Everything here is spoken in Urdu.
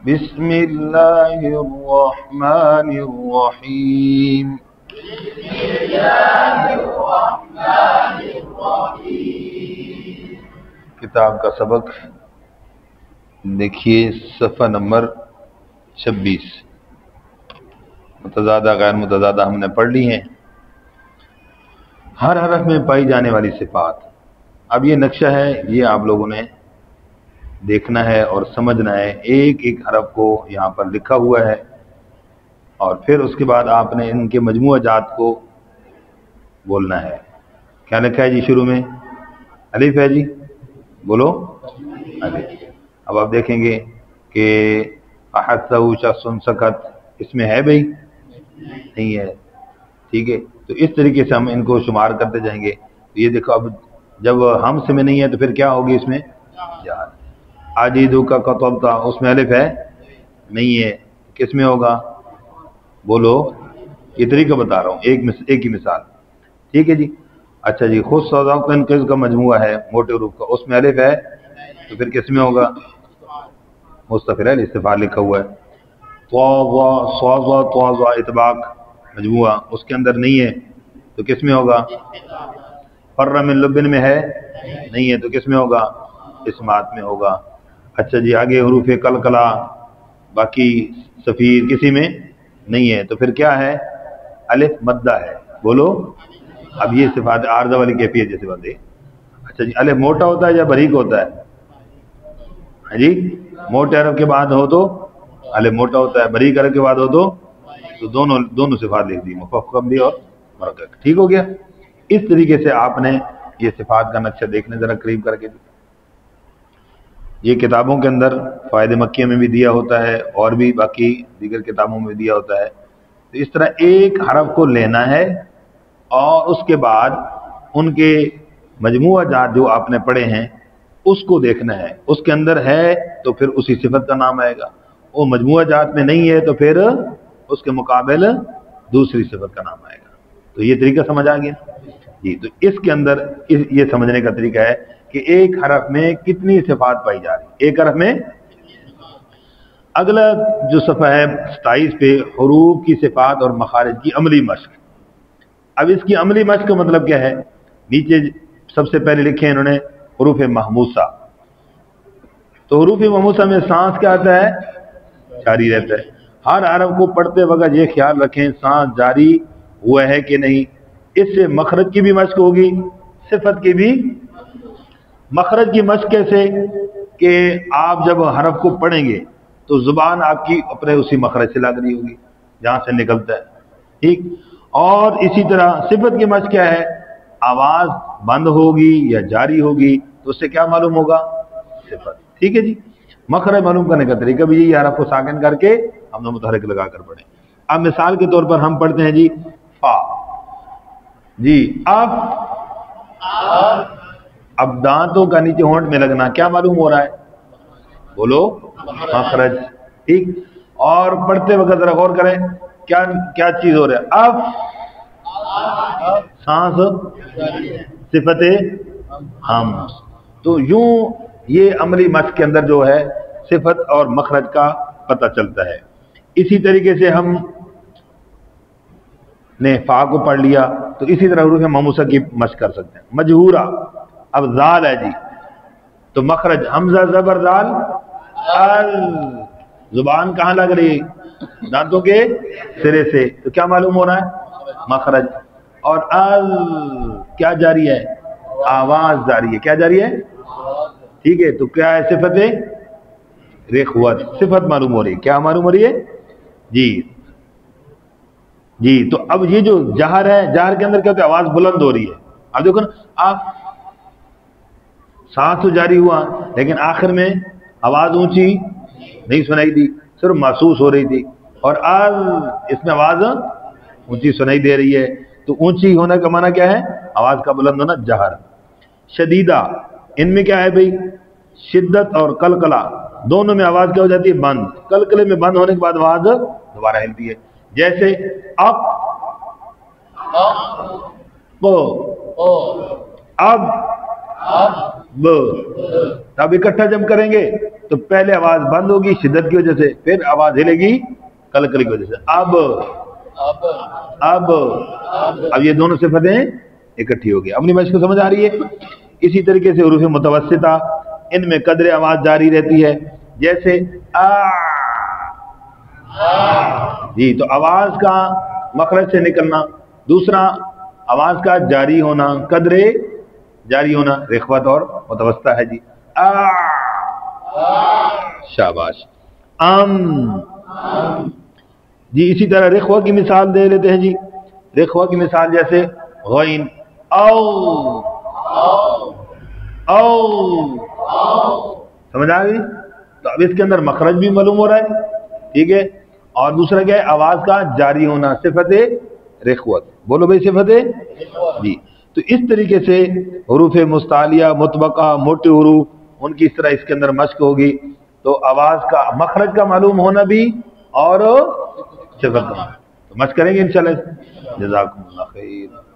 بسم اللہ الرحمن الرحیم. کتاب کا سبق دیکھیے صفحہ نمبر 26. متضادہ غیر متضادہ ہم نے پڑھ لی ہیں. ہر حرف میں پائی جانے والی صفات. اب یہ نقشہ ہے، یہ آپ لوگوں نے دیکھنا ہے اور سمجھنا ہے. ایک ایک حرف کو یہاں پر لکھا ہوا ہے اور پھر اس کے بعد آپ نے ان کے مجموعہ جات کو بولنا ہے. کیا لکھا ہے جی؟ شروع میں الف ہے جی، بولو الف. اب آپ دیکھیں گے کہ احسہ شخص سکت، اس میں ہے بھائی؟ نہیں ہے. ٹھیک ہے، تو اس طریقے سے ہم ان کو شمار کرتے جائیں گے. تو یہ دیکھو، اب جب ہم سے میں نہیں ہے تو پھر کیا ہوگی؟ اس میں جہر. عجیدو کا قطبتا، اس میں الف ہے؟ نہیں ہے. کس میں ہوگا؟ بولو. یہ طریقہ بتا رہا ہوں، ایک ہی مثال. ٹھیک ہے جی. اچھا جی، خود صداقتن قز کا مجموعہ ہے موٹے حروف کا، اس میں الف ہے تو پھر کس میں ہوگا؟ مستفر ہے، استفعال لکھا ہوا ہے. طوا اطباق مجموعہ، اس کے اندر نہیں ہے تو کس میں ہوگا؟ فر من لبن میں ہے؟ نہیں ہے تو کس میں ہوگا؟ اسمات میں ہوگا. اچھا جی، آگے حروف قلقلہ باقی صفیر کسی میں نہیں ہے تو پھر کیا ہے؟ الف مدہ ہے. بولو. اب یہ صفات عارضہ والی کیفیت جیسے بات ہے. اچھا جی، الف موٹا ہوتا ہے یا باریک ہوتا ہے؟ ہاں جی، موٹے حرف کے بعد ہو تو الف موٹا ہوتا ہے، باریک حرف کے بعد ہو تو دونوں صفات لکھ دی، مفخم بھی اور مرقق. ٹھیک ہو گیا. اس طریقے سے آپ نے یہ صفات کا نقشہ دیکھنے ذرا قریب کر کے. یہ کتابوں کے اندر فائدہ مکیہ میں بھی دیا ہوتا ہے اور بھی باقی دیگر کتابوں میں دیا ہوتا ہے. تو اس طرح ایک حرف کو لینا ہے اور اس کے بعد ان کے مجموعہ جات جو آپ نے پڑھے ہیں اس کو دیکھنا ہے. اس کے اندر ہے تو پھر اسی صفت کا نام آئے گا. وہ مجموعہ جات میں نہیں ہے تو پھر اس کے مقابل دوسری صفت کا نام آئے گا. تو یہ طریقہ سمجھ آ گیا جی. تو اس کے اندر یہ سمجھنے کا طریقہ ہے کہ ایک حرف میں کتنی صفات پائی جا رہی ہے. ایک حرف میں. اگلا جو صفحہ ہے 27 پہ، حروف کی صفات اور مخارج کی عملی مشق. اب اس کی عملی مشق کا مطلب کیا ہے؟ نیچے سب سے پہلے لکھے ہیں انہوں نے حروف محموسہ. تو حروف محموسہ میں سانس کیا آتا ہے؟ جاری رہتا ہے. ہر حرف کو پڑھتے وقت یہ خیال رکھیں سانس جاری ہوا ہے کہ نہیں. اس سے مخرج کی بھی مشق ہوگی، صفت کی بھی. مخرج کی مشق کیسے؟ کہ آپ جب حرف کو پڑھیں گے تو زبان آپ کی اپنے اسی مخرج سے لگ رہی ہوگی جہاں سے نکلتا ہے. ٹھیک. اور اسی طرح صفت کی مشق کیا ہے؟ آواز بند ہوگی یا جاری ہوگی تو اس سے کیا معلوم ہوگا؟ صفت. ٹھیک ہے جی. مخرج معلوم کرنے کا طریقہ بھی یہی، حرف کو ساکن کر کے ہم نے متحرک لگا کر پڑھیں. اب مثال کے طور پر ہم پڑھتے ہیں جی فا. جی اب دانتوں کا نیچے ہونٹ میں لگنا کیا معلوم ہو رہا ہے؟ بولو. مخرج. ٹھیک. اور پڑھتے وقت ذرا غور کریں کیا چیز ہو رہا ہے؟ اب سانس صفت ہم. تو یوں یہ عملی مشق کے اندر جو ہے صفت اور مخرج کا پتہ چلتا ہے. اسی طریقے سے ہم نے فا کو پڑھ لیا تو اسی طرح حروف محموسہ کی مشق کر سکتے ہیں. مجہورہ. اب زال ہے جی تو مخرج حمزہ زبر زال ال. زبان کہاں لگ رہی؟ دانتوں کے سرے سے. تو کیا معلوم ہو رہا ہے؟ مخرج. اور ال کیا جاری ہے؟ آواز جاری ہے. کیا جاری ہے؟ ٹھیک ہے. تو کیا ہے؟ صفت ہے رخوت. صفت معلوم ہو رہی ہے. کیا معلوم ہو رہی ہے جی؟ جی. تو اب یہ جو جہر ہے، جہر کے اندر کیا ہوتا ہے؟ آواز بلند ہو رہی ہے. اب دیکھو نا، آپ سانس تو جاری ہوا لیکن آخر میں آواز اونچی نہیں سنائی دی، صرف محسوس ہو رہی تھی. اور اب اس میں آواز اونچی سنائی دے رہی ہے. تو اونچی ہونے کا معنی کیا ہے؟ آواز کا بلند ہونا. جہر. شدیدہ. ان میں کیا ہے بھائی؟ شدت اور قلقلہ دونوں میں آواز کیا ہو جاتی ہے؟ بند. قلقلے میں بند ہونے کے بعد آواز دوبارہ ہلتی ہے. جیسے اب اب اب اکٹھا جب کریں گے تو پہلے آواز بند ہوگی شدت کی وجہ سے، پھر آواز ہلے گی قلقلے کی وجہ سے، اب یہ دونوں صفتیں اکٹھی ہو گئی۔ اپنی مشق کو سمجھ آ رہی ہے؟ اسی طریقے سے حروف متوسطہ، ان میں قدر آواز جاری رہتی ہے، جیسے جی، تو آواز کا مخرج سے نکلنا، دوسرا آواز کا جاری ہونا، قدر جاری ہونا رخوت اور متوسطہ ہے جی۔ شاباش۔ جی اسی طرح رخوہ کی مثال دے لیتے ہیں جی۔ رخوہ کی مثال جیسے غین، او سمجھ آ گئی؟ تو اب اس کے اندر مخرج بھی معلوم ہو رہا ہے، ٹھیک ہے، اور دوسرا کیا ہے؟ آواز کا جاری ہونا، صفت رخوت۔ بولو بھائی صفت جی۔ تو اس طریقے سے حروف مستعلیہ، مطبقہ، موٹے حروف، ان کی اس طرح اس کے اندر مشق ہوگی، تو آواز کا مخرج کا معلوم ہونا بھی اور صفت کا، تو مشق کریں گے انشاءاللہ۔ جزاکم اللہ خیر۔